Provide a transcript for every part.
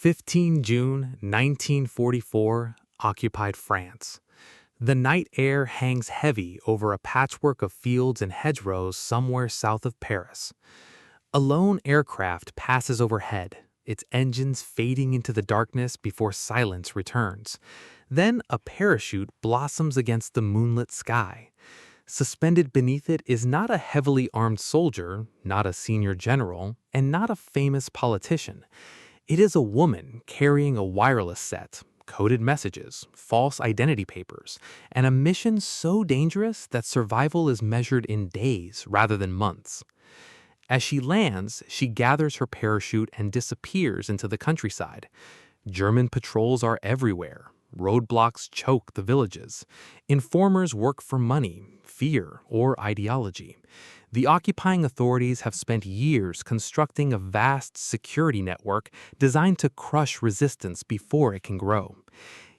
15 June 1944, occupied France. The night air hangs heavy over a patchwork of fields and hedgerows somewhere south of Paris. A lone aircraft passes overhead, its engines fading into the darkness before silence returns. Then a parachute blossoms against the moonlit sky. Suspended beneath it is not a heavily armed soldier, not a senior general, and not a famous politician. It is a woman carrying a wireless set, coded messages, false identity papers, and a mission so dangerous that survival is measured in days rather than months. As she lands, she gathers her parachute and disappears into the countryside. German patrols are everywhere. Roadblocks choke the villages. Informers work for money, fear, or ideology. The occupying authorities have spent years constructing a vast security network designed to crush resistance before it can grow.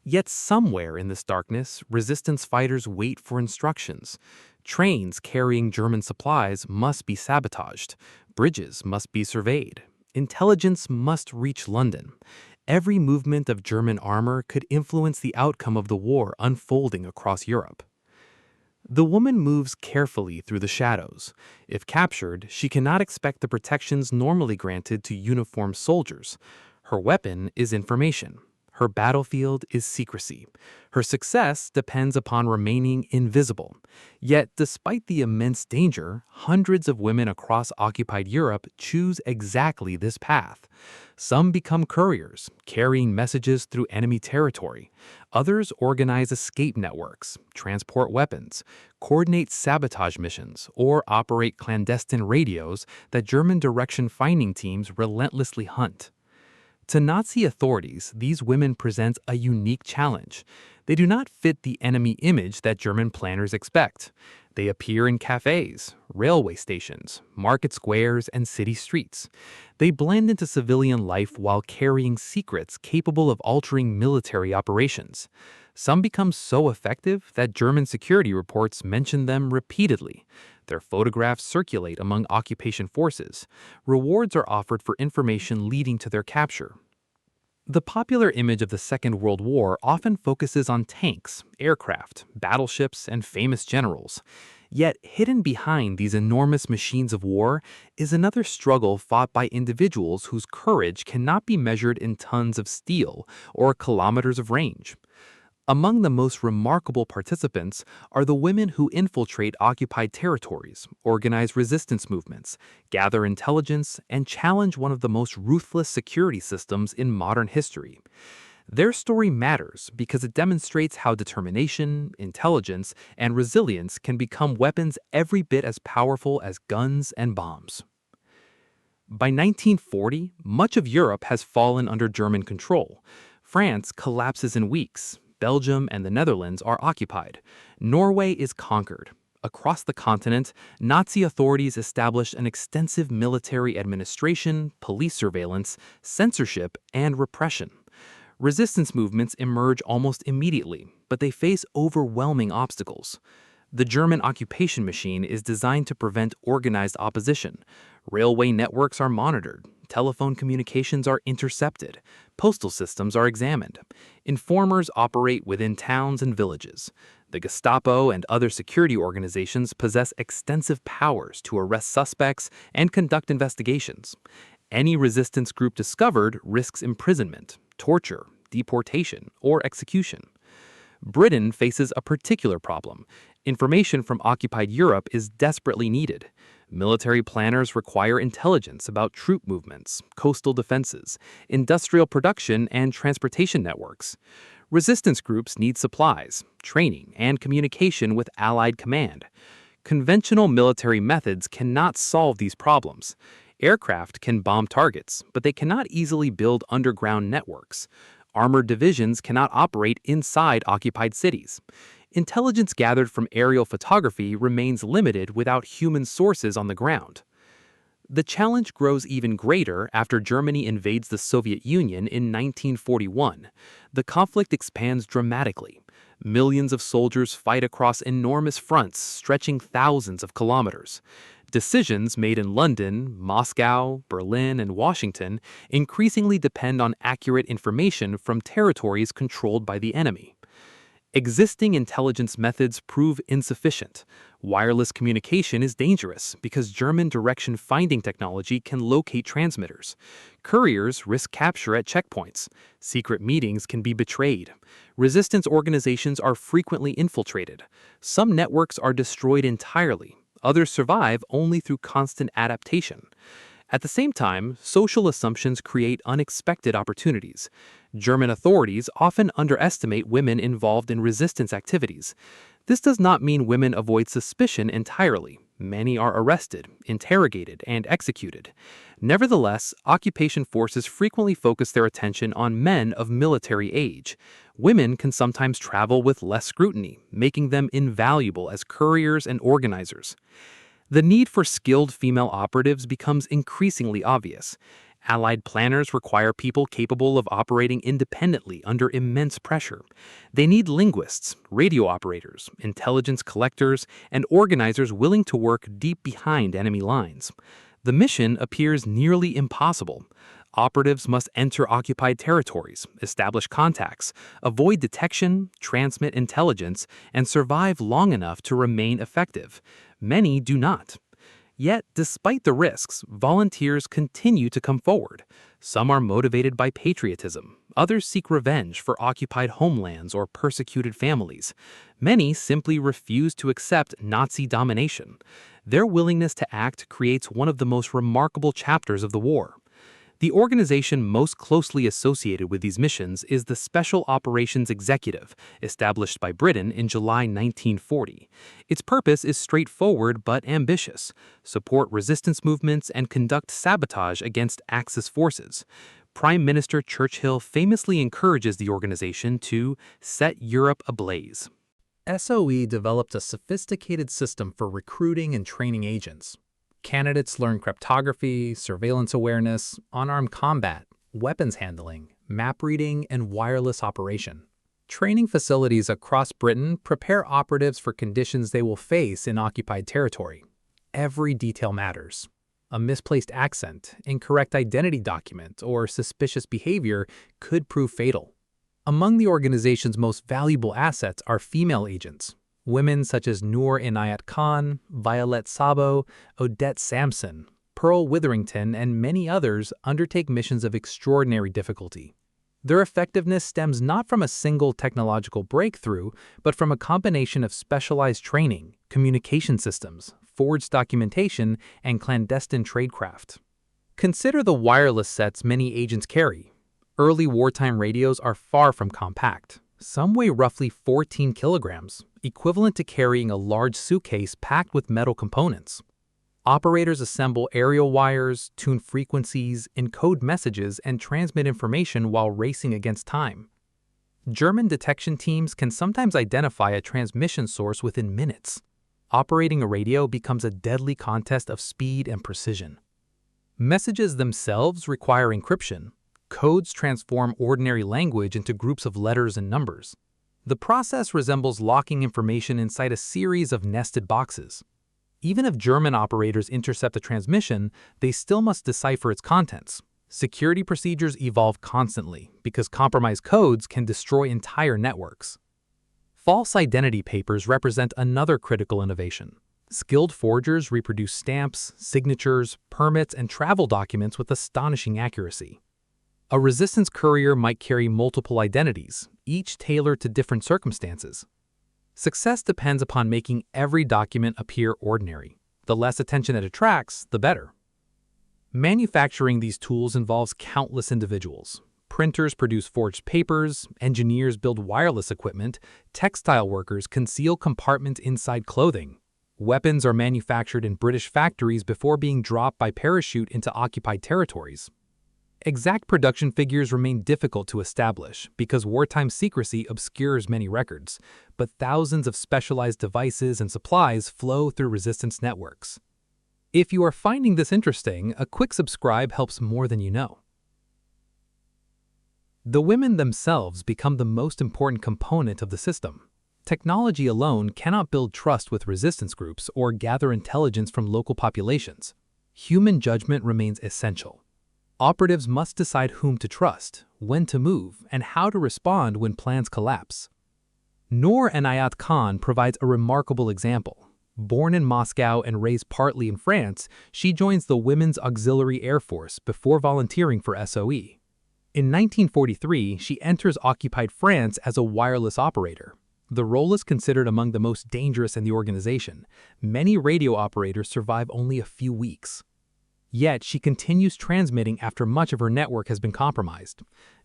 Yet somewhere in this darkness, resistance fighters wait for instructions. Trains carrying German supplies must be sabotaged. Bridges must be surveyed. Intelligence must reach London. Every movement of German armor could influence the outcome of the war unfolding across Europe. The woman moves carefully through the shadows. If captured, she cannot expect the protections normally granted to uniformed soldiers. Her weapon is information. Her battlefield is secrecy. Her success depends upon remaining invisible. Yet, despite the immense danger, hundreds of women across occupied Europe choose exactly this path. Some become couriers, carrying messages through enemy territory. Others organize escape networks, transport weapons, coordinate sabotage missions, or operate clandestine radios that German direction-finding teams relentlessly hunt. To Nazi authorities, these women present a unique challenge. They do not fit the enemy image that German planners expect. They appear in cafes, railway stations, market squares, and city streets. They blend into civilian life while carrying secrets capable of altering military operations. Some become so effective that German security reports mention them repeatedly. Their photographs circulate among occupation forces. Rewards are offered for information leading to their capture. The popular image of the Second World War often focuses on tanks, aircraft, battleships, and famous generals. Yet, hidden behind these enormous machines of war is another struggle fought by individuals whose courage cannot be measured in tons of steel or kilometers of range. Among the most remarkable participants are the women who infiltrate occupied territories, organize resistance movements, gather intelligence, and challenge one of the most ruthless security systems in modern history. Their story matters because it demonstrates how determination, intelligence, and resilience can become weapons every bit as powerful as guns and bombs. By 1940, much of Europe has fallen under German control. France collapses in weeks. Belgium and the Netherlands are occupied. Norway is conquered. Across the continent, Nazi authorities established an extensive military administration, police surveillance, censorship, and repression. Resistance movements emerge almost immediately, but they face overwhelming obstacles. The German occupation machine is designed to prevent organized opposition. Railway networks are monitored. Telephone communications are intercepted. Postal systems are examined. Informers operate within towns and villages. The Gestapo and other security organizations possess extensive powers to arrest suspects and conduct investigations. Any resistance group discovered risks imprisonment, torture, deportation, or execution. Britain faces a particular problem. Information from occupied Europe is desperately needed. Military planners require intelligence about troop movements, coastal defenses, industrial production, and transportation networks. Resistance groups need supplies, training, and communication with Allied command. Conventional military methods cannot solve these problems. Aircraft can bomb targets, but they cannot easily build underground networks. Armored divisions cannot operate inside occupied cities. Intelligence gathered from aerial photography remains limited without human sources on the ground. The challenge grows even greater after Germany invades the Soviet Union in 1941. The conflict expands dramatically. Millions of soldiers fight across enormous fronts stretching thousands of kilometers. Decisions made in London, Moscow, Berlin, and Washington increasingly depend on accurate information from territories controlled by the enemy. Existing intelligence methods prove insufficient. Wireless communication is dangerous because German direction finding technology can locate transmitters. Couriers risk capture at checkpoints. Secret meetings can be betrayed. Resistance organizations are frequently infiltrated. Some networks are destroyed entirely. Others survive only through constant adaptation. At the same time, social assumptions create unexpected opportunities. German authorities often underestimate women involved in resistance activities. This does not mean women avoid suspicion entirely. Many are arrested, interrogated, and executed. Nevertheless, occupation forces frequently focus their attention on men of military age. Women can sometimes travel with less scrutiny, making them invaluable as couriers and organizers. The need for skilled female operatives becomes increasingly obvious. Allied planners require people capable of operating independently under immense pressure. They need linguists, radio operators, intelligence collectors, and organizers willing to work deep behind enemy lines. The mission appears nearly impossible. Operatives must enter occupied territories, establish contacts, avoid detection, transmit intelligence, and survive long enough to remain effective. Many do not. Yet, despite the risks, volunteers continue to come forward. Some are motivated by patriotism. Others seek revenge for occupied homelands or persecuted families. Many simply refuse to accept Nazi domination. Their willingness to act creates one of the most remarkable chapters of the war. The organization most closely associated with these missions is the Special Operations Executive, established by Britain in July 1940. Its purpose is straightforward but ambitious: support resistance movements and conduct sabotage against Axis forces. Prime Minister Churchill famously encourages the organization to set Europe ablaze. SOE developed a sophisticated system for recruiting and training agents. Candidates learn cryptography, surveillance awareness, unarmed combat, weapons handling, map reading, and wireless operation. Training facilities across Britain prepare operatives for conditions they will face in occupied territory. Every detail matters. A misplaced accent, incorrect identity document, or suspicious behavior could prove fatal. Among the organization's most valuable assets are female agents. Women such as Noor Inayat Khan, Violet Sabo, Odette Sampson, Pearl Witherington, and many others undertake missions of extraordinary difficulty. Their effectiveness stems not from a single technological breakthrough, but from a combination of specialized training, communication systems, forged documentation, and clandestine tradecraft. Consider the wireless sets many agents carry. Early wartime radios are far from compact. Some weigh roughly 14 kilograms, equivalent to carrying a large suitcase packed with metal components. Operators assemble aerial wires, tune frequencies, encode messages, and transmit information while racing against time. German detection teams can sometimes identify a transmission source within minutes. Operating a radio becomes a deadly contest of speed and precision. Messages themselves require encryption. Codes transform ordinary language into groups of letters and numbers. The process resembles locking information inside a series of nested boxes. Even if German operators intercept a transmission, they still must decipher its contents. Security procedures evolve constantly because compromised codes can destroy entire networks. False identity papers represent another critical innovation. Skilled forgers reproduce stamps, signatures, permits, and travel documents with astonishing accuracy. A resistance courier might carry multiple identities, each tailored to different circumstances. Success depends upon making every document appear ordinary. The less attention it attracts, the better. Manufacturing these tools involves countless individuals. Printers produce forged papers, engineers build wireless equipment, textile workers conceal compartments inside clothing. Weapons are manufactured in British factories before being dropped by parachute into occupied territories. Exact production figures remain difficult to establish because wartime secrecy obscures many records, but thousands of specialized devices and supplies flow through resistance networks. If you are finding this interesting, a quick subscribe helps more than you know. The women themselves become the most important component of the system. Technology alone cannot build trust with resistance groups or gather intelligence from local populations. Human judgment remains essential. Operatives must decide whom to trust, when to move, and how to respond when plans collapse. Noor Inayat Khan provides a remarkable example. Born in Moscow and raised partly in France, she joins the Women's Auxiliary Air Force before volunteering for SOE. In 1943, she enters occupied France as a wireless operator. The role is considered among the most dangerous in the organization. Many radio operators survive only a few weeks. Yet, she continues transmitting after much of her network has been compromised.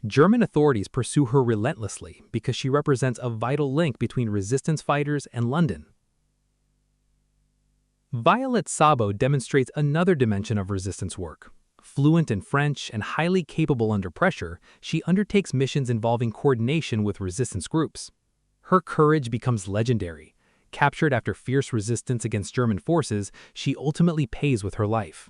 German authorities pursue her relentlessly because she represents a vital link between resistance fighters and London. Violet Sabo demonstrates another dimension of resistance work. Fluent in French and highly capable under pressure, she undertakes missions involving coordination with resistance groups. Her courage becomes legendary. Captured after fierce resistance against German forces, she ultimately pays with her life.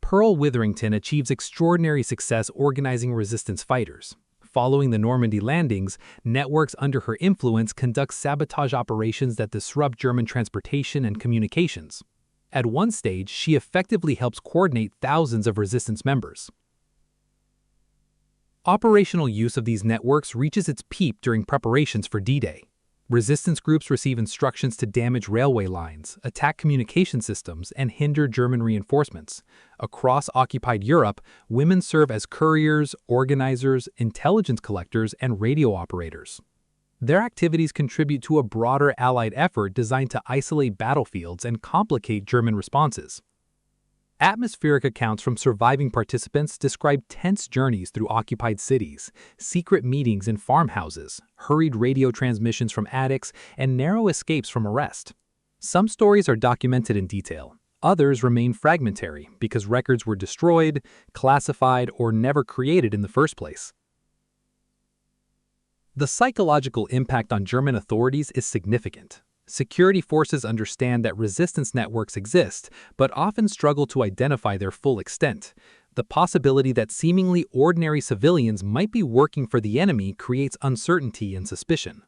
Pearl Witherington achieves extraordinary success organizing resistance fighters. Following the Normandy landings, networks under her influence conduct sabotage operations that disrupt German transportation and communications. At one stage, she effectively helps coordinate thousands of resistance members. Operational use of these networks reaches its peak during preparations for D-Day. Resistance groups receive instructions to damage railway lines, attack communication systems, and hinder German reinforcements. Across occupied Europe, women serve as couriers, organizers, intelligence collectors, and radio operators. Their activities contribute to a broader Allied effort designed to isolate battlefields and complicate German responses. Atmospheric accounts from surviving participants describe tense journeys through occupied cities, secret meetings in farmhouses, hurried radio transmissions from attics, and narrow escapes from arrest. Some stories are documented in detail. Others remain fragmentary because records were destroyed, classified, or never created in the first place. The psychological impact on German authorities is significant. Security forces understand that resistance networks exist, but often struggle to identify their full extent. The possibility that seemingly ordinary civilians might be working for the enemy creates uncertainty and suspicion.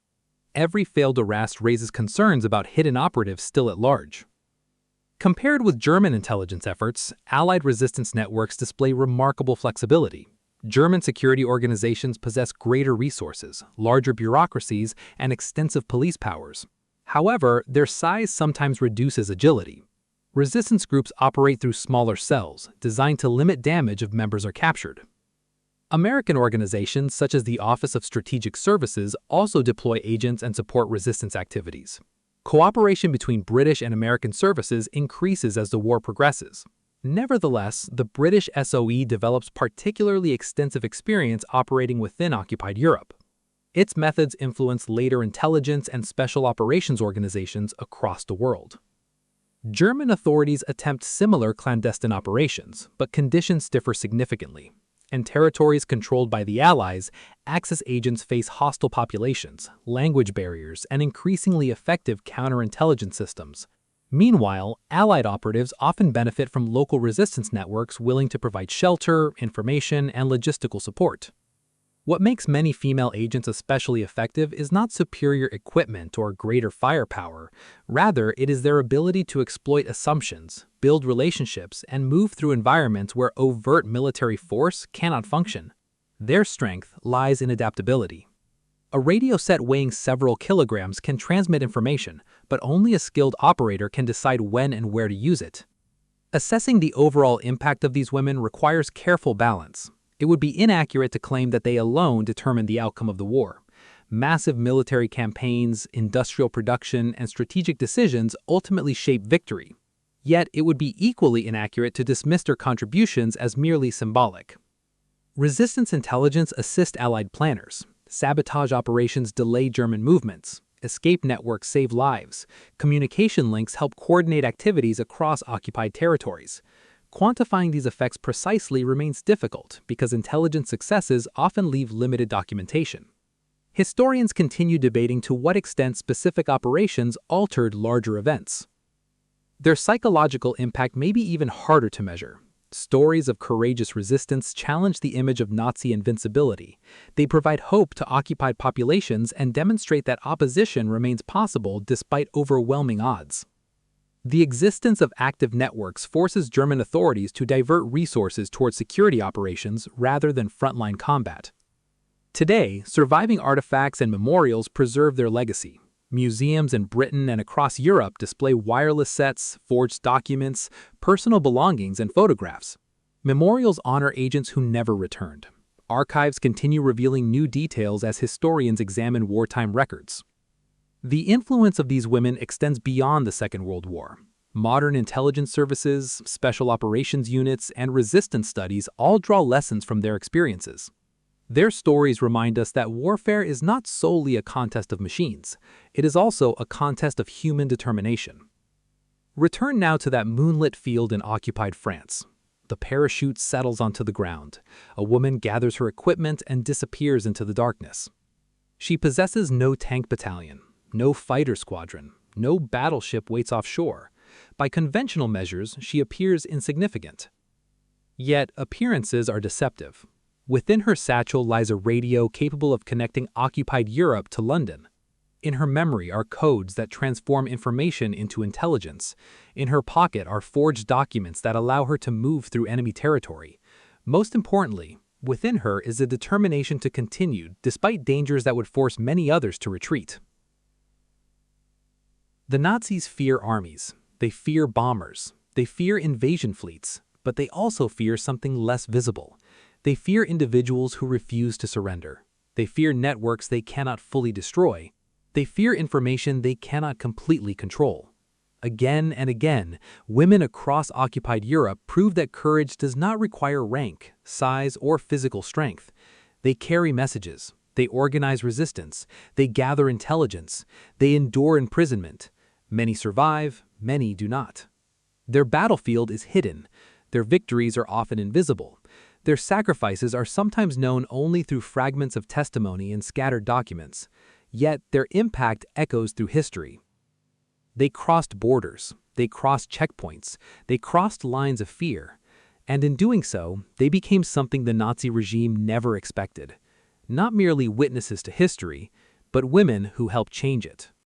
Every failed arrest raises concerns about hidden operatives still at large. Compared with German intelligence efforts, Allied resistance networks display remarkable flexibility. German security organizations possess greater resources, larger bureaucracies, and extensive police powers. However, their size sometimes reduces agility. Resistance groups operate through smaller cells, designed to limit damage if members are captured. American organizations such as the Office of Strategic Services also deploy agents and support resistance activities. Cooperation between British and American services increases as the war progresses. Nevertheless, the British SOE develops particularly extensive experience operating within occupied Europe. Its methods influence later intelligence and special operations organizations across the world. German authorities attempt similar clandestine operations, but conditions differ significantly. In territories controlled by the Allies, Axis agents face hostile populations, language barriers, and increasingly effective counterintelligence systems. Meanwhile, Allied operatives often benefit from local resistance networks willing to provide shelter, information, and logistical support. What makes many female agents especially effective is not superior equipment or greater firepower. Rather, it is their ability to exploit assumptions, build relationships, and move through environments where overt military force cannot function. Their strength lies in adaptability. A radio set weighing several kilograms can transmit information, but only a skilled operator can decide when and where to use it. Assessing the overall impact of these women requires careful balance. It would be inaccurate to claim that they alone determine the outcome of the war. Massive military campaigns, industrial production, and strategic decisions ultimately shape victory. Yet, it would be equally inaccurate to dismiss their contributions as merely symbolic. Resistance intelligence assists Allied planners. Sabotage operations delay German movements. Escape networks save lives. Communication links help coordinate activities across occupied territories. Quantifying these effects precisely remains difficult because intelligence successes often leave limited documentation. Historians continue debating to what extent specific operations altered larger events. Their psychological impact may be even harder to measure. Stories of courageous resistance challenge the image of Nazi invincibility. They provide hope to occupied populations and demonstrate that opposition remains possible despite overwhelming odds. The existence of active networks forces German authorities to divert resources toward security operations rather than frontline combat. Today, surviving artifacts and memorials preserve their legacy. Museums in Britain and across Europe display wireless sets, forged documents, personal belongings, and photographs. Memorials honor agents who never returned. Archives continue revealing new details as historians examine wartime records. The influence of these women extends beyond the Second World War. Modern intelligence services, special operations units, and resistance studies all draw lessons from their experiences. Their stories remind us that warfare is not solely a contest of machines. It is also a contest of human determination. Return now to that moonlit field in occupied France. The parachute settles onto the ground. A woman gathers her equipment and disappears into the darkness. She possesses no tank battalion, no fighter squadron, no battleship waits offshore. By conventional measures, she appears insignificant. Yet, appearances are deceptive. Within her satchel lies a radio capable of connecting occupied Europe to London. In her memory are codes that transform information into intelligence. In her pocket are forged documents that allow her to move through enemy territory. Most importantly, within her is a determination to continue despite dangers that would force many others to retreat. The Nazis fear armies. They fear bombers. They fear invasion fleets. But they also fear something less visible. They fear individuals who refuse to surrender. They fear networks they cannot fully destroy. They fear information they cannot completely control. Again and again, women across occupied Europe prove that courage does not require rank, size, or physical strength. They carry messages. They organize resistance. They gather intelligence. They endure imprisonment. Many survive, many do not. Their battlefield is hidden. Their victories are often invisible. Their sacrifices are sometimes known only through fragments of testimony and scattered documents, yet their impact echoes through history. They crossed borders, they crossed checkpoints, they crossed lines of fear, and in doing so, they became something the Nazi regime never expected. Not merely witnesses to history, but women who helped change it.